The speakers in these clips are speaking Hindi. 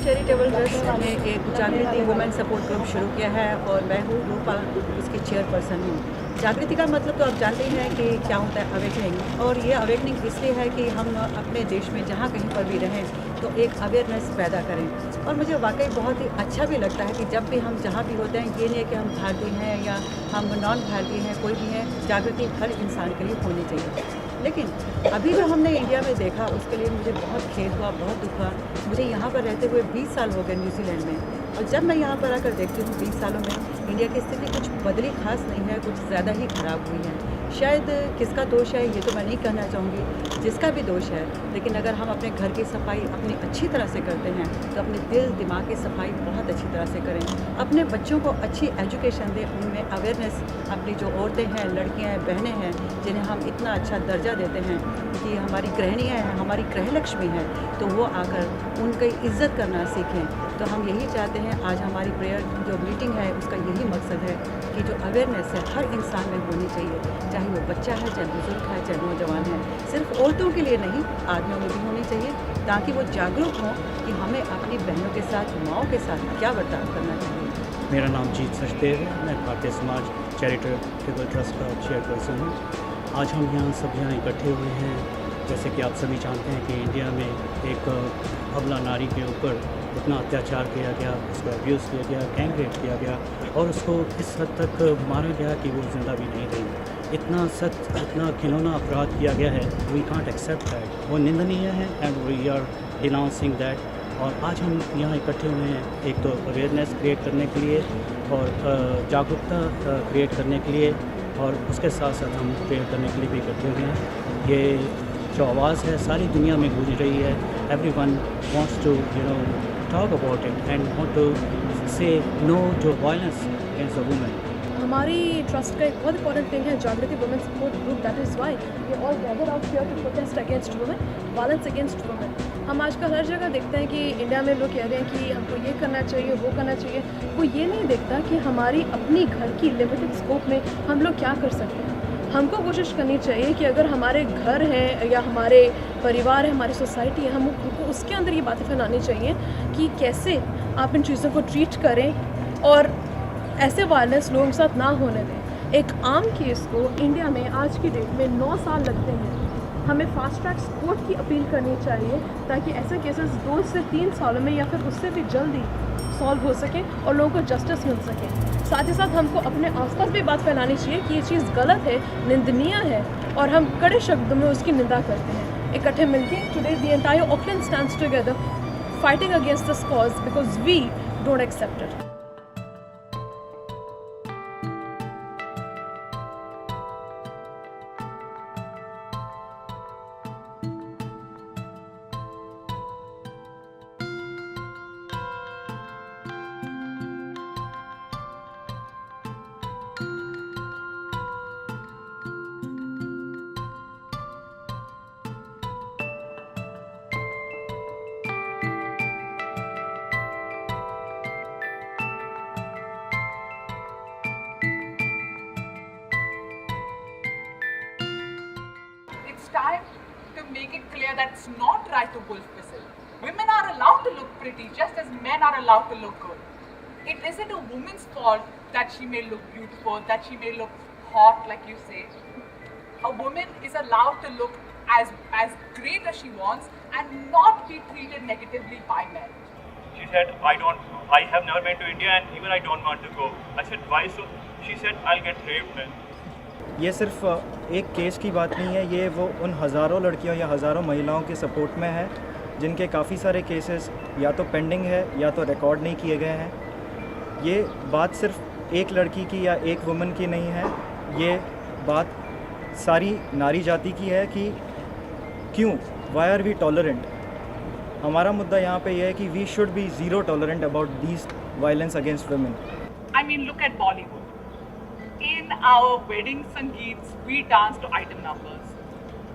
चैरिटेबल ट्रस्ट ने एक जागृति वुमेन सपोर्ट ग्रुप शुरू किया है और मैं हूँ रूपा, उसकी चेयरपर्सन हूँ। जागृति का मतलब तो आप जानते ही हैं कि क्या होता है, अवेकनिंग। और ये अवेकनिंग इसलिए है कि हम अपने देश में जहाँ कहीं पर भी रहें तो एक अवेयरनेस पैदा करें। और मुझे वाकई बहुत ही अच्छा भी लगता है कि जब भी हम जहाँ भी होते हैं, ये नहीं है कि हम भारतीय हैं या हम नॉन भारतीय हैं, कोई भी है, जागृति हर इंसान के लिए होनी चाहिए। लेकिन अभी जो हमने इंडिया में देखा उसके लिए मुझे बहुत खेद हुआ, बहुत दुख हुआ। मुझे यहाँ पर रहते हुए 20 साल हो गए न्यूजीलैंड में, और जब मैं यहाँ पर आकर देखती हूँ 20 सालों में इंडिया की स्थिति कुछ बदली खास नहीं है, कुछ ज़्यादा ही ख़राब हुई है। शायद किसका दोष है ये तो मैं नहीं कहना चाहूँगी, जिसका भी दोष है, लेकिन अगर हम अपने घर की सफाई अपनी अच्छी तरह से करते हैं तो अपने दिल दिमाग की सफाई बहुत अच्छी तरह से करें, अपने बच्चों को अच्छी एजुकेशन दें, उनमें अवेयरनेस, अपनी जो औरतें हैं, लड़कियां हैं, बहनें हैं, जिन्हें हम इतना अच्छा दर्जा देते हैं कि हमारी गृहिणियाँ हैं, हमारी गृहलक्ष्मी हैं, तो वो आकर उनकी इज्जत करना सीखें। तो हम यही चाहते हैं, आज हमारी प्रेयर जो मीटिंग है उसका यही मकसद है कि जो अवेयरनेस है हर इंसान में होनी चाहिए, चाहे वो बच्चा है, चाहे बुजुर्ग है, चाहे नौजवान है। सिर्फ औरतों के लिए नहीं, आदमियों में भी होनी चाहिए, ताकि वो जागरूक हों कि हमें अपनी बहनों के साथ, माओं के साथ क्या बर्ताव करना चाहिए। मेरा नाम जीत सचदेव है, मैं भारतीय समाज चैरिटेबल ट्रस्ट का चेयरपर्सन हूँ। आज हम यहाँ इकट्ठे हुए हैं। जैसे कि आप सभी जानते हैं कि इंडिया में एक अबला नारी के ऊपर इतना अत्याचार किया गया, उसको अब्यूज़ किया गया, गैंग रेप किया गया और उसको इस हद तक मारा गया कि वो ज़िंदा भी नहीं रही। इतना घिनौना अपराध किया गया है, वी कांट एक्सेप्ट दैट। वो निंदनीय है and we are denouncing that. और आज हम यहाँ इकट्ठे हुए हैं, एक तो अवेयरनेस क्रिएट करने के लिए और जागरूकता क्रिएट करने के लिए, और उसके साथ साथ हम प्रेयर करने के लिए भी इकट्ठे हुए हैं। ये जो आवाज़ है सारी दुनिया में गूंज रही है। Everyone wants to talk about it and want to say no to violence against the women. हमारी ट्रस्ट का एक बहुत इंपॉर्टेंट थिंग है Jagriti women support group. That is why we all gather out here to protest against women, violence against women. हम आजकल हर जगह देखते हैं कि इंडिया में लोग कह रहे हैं कि हमको ये करना चाहिए, वो करना चाहिए। वो ये नहीं देखता कि हमारी अपनी घर की लिमिटेड स्कोप में हम लोग क्या कर सकते हैं। हमको कोशिश करनी चाहिए कि अगर हमारे घर हैं या हमारे परिवार है, हमारी सोसाइटी है, हमको उसके अंदर ये बातें फैलानी चाहिए कि कैसे आप इन चीज़ों को ट्रीट करें और ऐसे वायलेंस लोगों के साथ ना होने दें। एक आम केस को इंडिया में आज की डेट में 9 साल लगते हैं। हमें फास्ट ट्रैक कोर्ट की अपील करनी चाहिए ताकि ऐसे केसेस 2 से 3 सालों में या फिर उससे भी जल्दी सॉल्व हो सके और लोगों को जस्टिस मिल सके। साथ ही साथ हमको अपने आसपास भी बात फैलानी चाहिए कि ये चीज़ गलत है, निंदनीय है, और हम कड़े शब्दों में उसकी निंदा करते हैं। इकट्ठे मिलके today the entire Auckland stands together fighting against this cause because we don't accept it. It's time to make it clear that it's not right to wolf whistle. Women are allowed to look pretty just as men are allowed to look good. It isn't a woman's fault that she may look beautiful, that she may look hot, like you say. A woman is allowed to look as great as she wants and not be treated negatively by men. She said, I have never been to India and even I don't want to go. I said, why so? She said, I'll get raped then. ये सिर्फ एक केस की बात नहीं है, ये वो उन हज़ारों लड़कियों या हज़ारों महिलाओं के सपोर्ट में है जिनके काफ़ी सारे केसेस या तो पेंडिंग है या तो रिकॉर्ड नहीं किए गए हैं। ये बात सिर्फ एक लड़की की या एक वुमन की नहीं है, ये बात सारी नारी जाति की है कि क्यों, वाई आर वी टॉलरेंट। हमारा मुद्दा यहाँ पे ये है कि we should be zero tolerant about these violence against women. I mean, look at Bollywood. In our wedding sangeets, we dance to item numbers.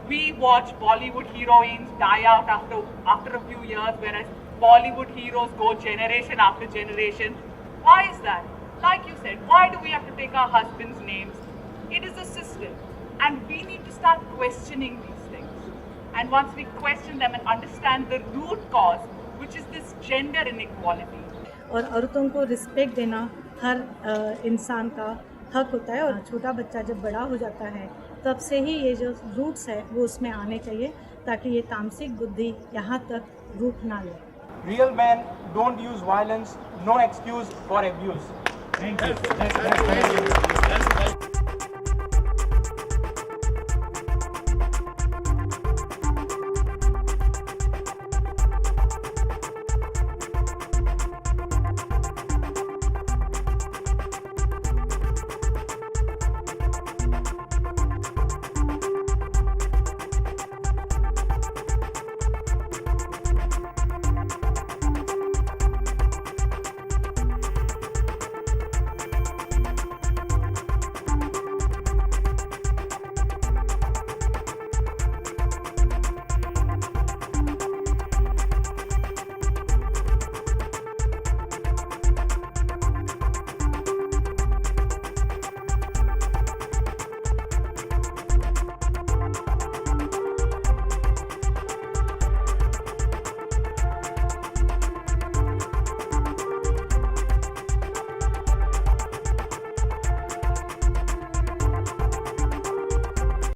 We watch Bollywood heroines die out after a few years, whereas Bollywood heroes go generation after generation. Why is that? Like you said, why do we have to take our husbands' names? It is a system, and we need to start questioning these things. And once we question them and understand the root cause, which is this gender inequality. और औरतों को रिस्पेक्ट देना हर इंसान का हक होता है, और छोटा बच्चा जब बड़ा हो जाता है तब से ही ये जो रूट्स है वो उसमें आने चाहिए, ताकि ये तामसिक बुद्धि यहाँ तक रूप ना ले। Real men don't use violence, no excuse for abuse. Thank you.